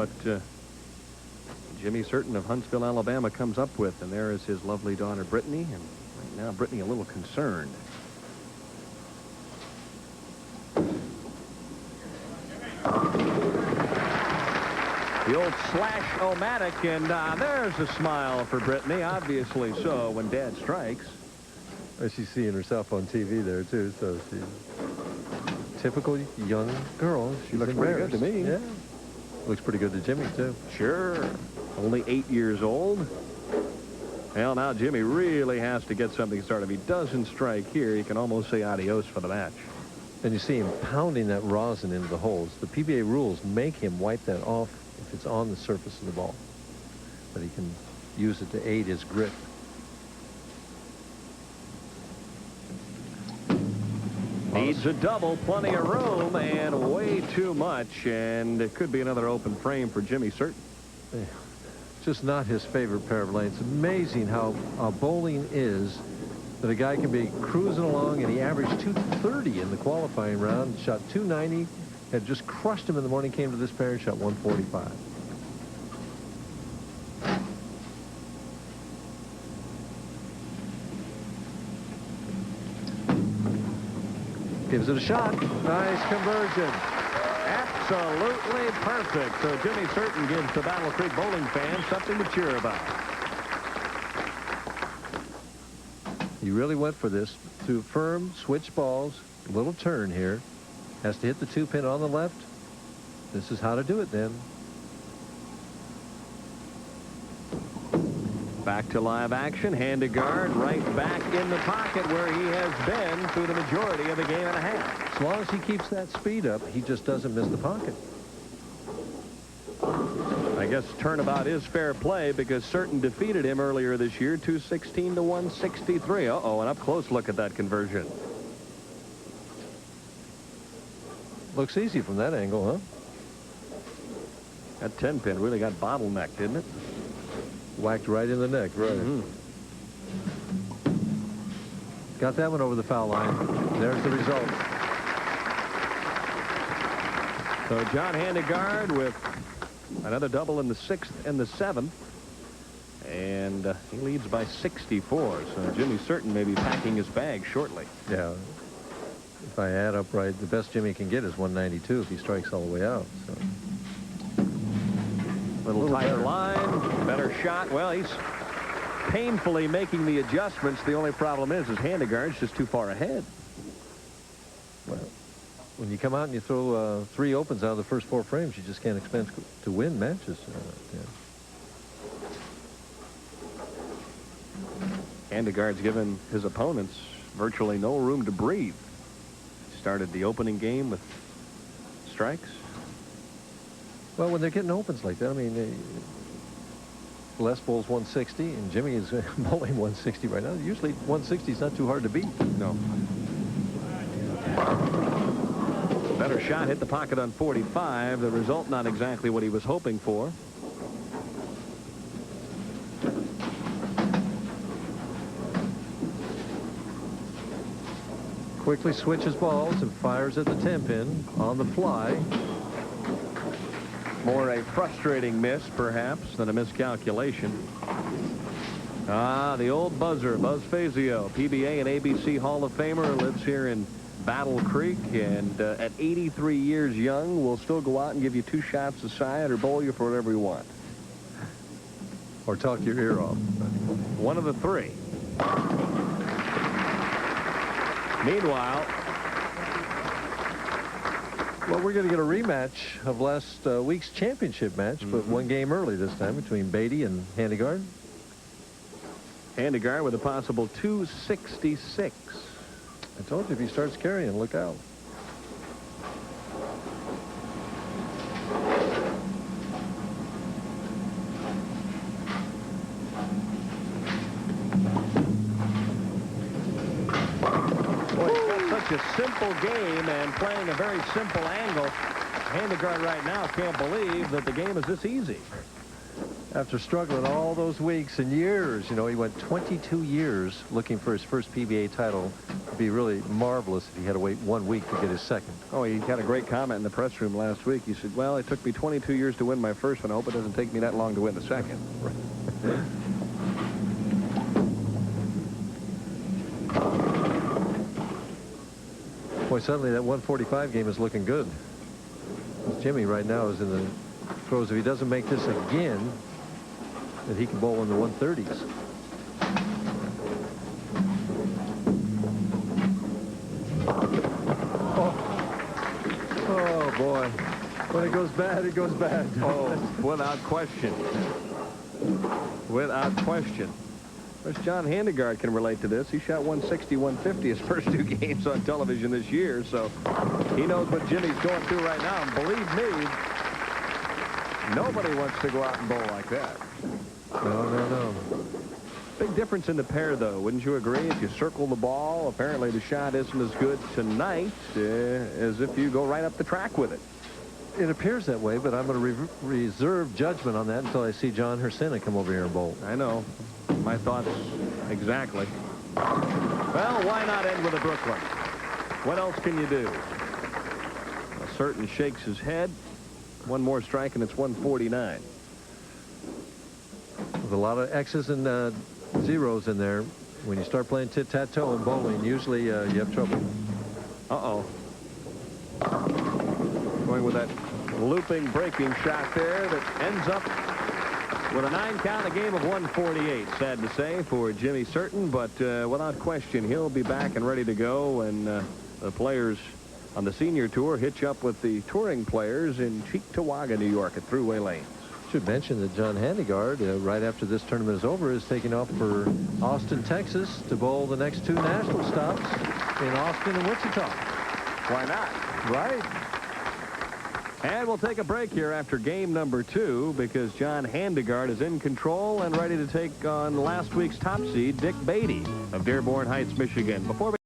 what Jimmy Certain of Huntsville, Alabama comes up with. And there is his lovely daughter, Brittany. And right now, Brittany a little concerned. The old slash-o-matic, and there's a smile for Brittany, obviously so, when Dad strikes. Well, she's seeing herself on TV there, too, so she's typical young girl. She looks pretty good to me. Yeah. Looks pretty good to Jimmy, too. Sure. Only 8 years old. Well, now Jimmy really has to get something started. If he doesn't strike here, he can almost say adios for the match. And you see him pounding that rosin into the holes. The PBA rules make him wipe that off if it's on the surface of the ball. But he can use it to aid his grip. Needs a double, plenty of room, and way too much. And it could be another open frame for Jimmy Certain. Just not his favorite pair of lanes. It's amazing how bowling is, that a guy can be cruising along, and he averaged 230 in the qualifying round, shot 290, had just crushed him in the morning, came to this pair and shot 145. Gives it a shot. Nice conversion. Absolutely perfect. So Jimmy Certain gives the Battle Creek bowling fans something to cheer about. He really went for this. Through firm switch balls, a little turn here. Has to hit the 2-pin on the left. This is how to do it then. Back to live action. Handegard right back in the pocket where he has been through the majority of the game and a half. As long as he keeps that speed up, he just doesn't miss the pocket. I guess turnabout is fair play because Certain defeated him earlier this year, 216 to 163. Uh-oh, an up-close look at that conversion. Looks easy from that angle, huh? That 10-pin really got bottlenecked, didn't it? Whacked right in the neck, right. Got that one over the foul line. There's the result. So John-Handegard with another double in the 6th and the 7th. And he leads by 64. So Jimmy Certain may be packing his bag shortly. Yeah. If I add up right, the best Jimmy can get is 192 if he strikes all the way out. So. Little tighter line, better shot. Well, he's painfully making the adjustments. The only problem is his Handegard's just too far ahead. Well, when you come out and you throw 3 opens out of the first 4 frames, you just can't expect to win matches. Handegard's given his opponents virtually no room to breathe. Started the opening game with strikes. Well, when they're getting opens like that, I mean, Les bowls 160, and Jimmy is bowling 160 right now. Usually 160 is not too hard to beat. No. Better shot, hit the pocket on 45. The result not exactly what he was hoping for. Quickly switches balls and fires at the 10-pin on the fly. More a frustrating miss, perhaps, than a miscalculation. The old buzzer, Buzz Fazio, PBA and ABC Hall of Famer, lives here in Battle Creek, and at 83 years young, will still go out and give you 2 shots aside or bowl you for whatever you want. Or talk your ear off. One of the 3. Meanwhile, well, we're going to get a rematch of last week's championship match, but 1 game early this time between Beatty and Handegard. Handegard with a possible 266. I told you, if he starts carrying, look out. A simple game and playing a very simple angle. Handegard right now can't believe that the game is this easy. After struggling all those weeks and years, you know, he went 22 years looking for his first PBA title. It'd be really marvelous if he had to wait 1 week to get his second. Oh, he got a great comment in the press room last week. He said, well, it took me 22 years to win my first one. I hope it doesn't take me that long to win the second. Boy, suddenly that 145 game is looking good. Jimmy right now is in the throws. If he doesn't make this again, that he can bowl in the 130s. Oh boy. When it goes bad, it goes bad. Oh, without question. Without question. Of course, John-Handegard can relate to this. He shot 160, 150 his first 2 games on television this year, so he knows what Jimmy's going through right now. And believe me, nobody wants to go out and bowl like that. No. Big difference in the pair, though. Wouldn't you agree? If you circle the ball, apparently the shot isn't as good tonight as if you go right up the track with it. It appears that way, but I'm going to reserve judgment on that until I see John Hersena come over here and bowl. I know. My thoughts exactly. Well, why not end with a Brooklyn? What else can you do? Certain shakes his head. One more strike, and it's 149. There's a lot of X's and zeros in there. When you start playing tit-tat-toe in bowling, usually you have trouble. Uh-oh. Going with that looping breaking shot there that ends up with a 9 count, a game of 148. Sad to say for Jimmy Certain, but without question, he'll be back and ready to go. And the players on the senior tour hitch up with the touring players in Cheektowaga, New York at Thruway Lanes. Should mention that John-Handegard, right after this tournament is over, is taking off for Austin, Texas to bowl the next 2 national stops in Austin and Wichita. Why not? Right. And we'll take a break here after game number 2 because John-Handegard is in control and ready to take on last week's top seed, Dick Beatty of Dearborn Heights, Michigan. Before we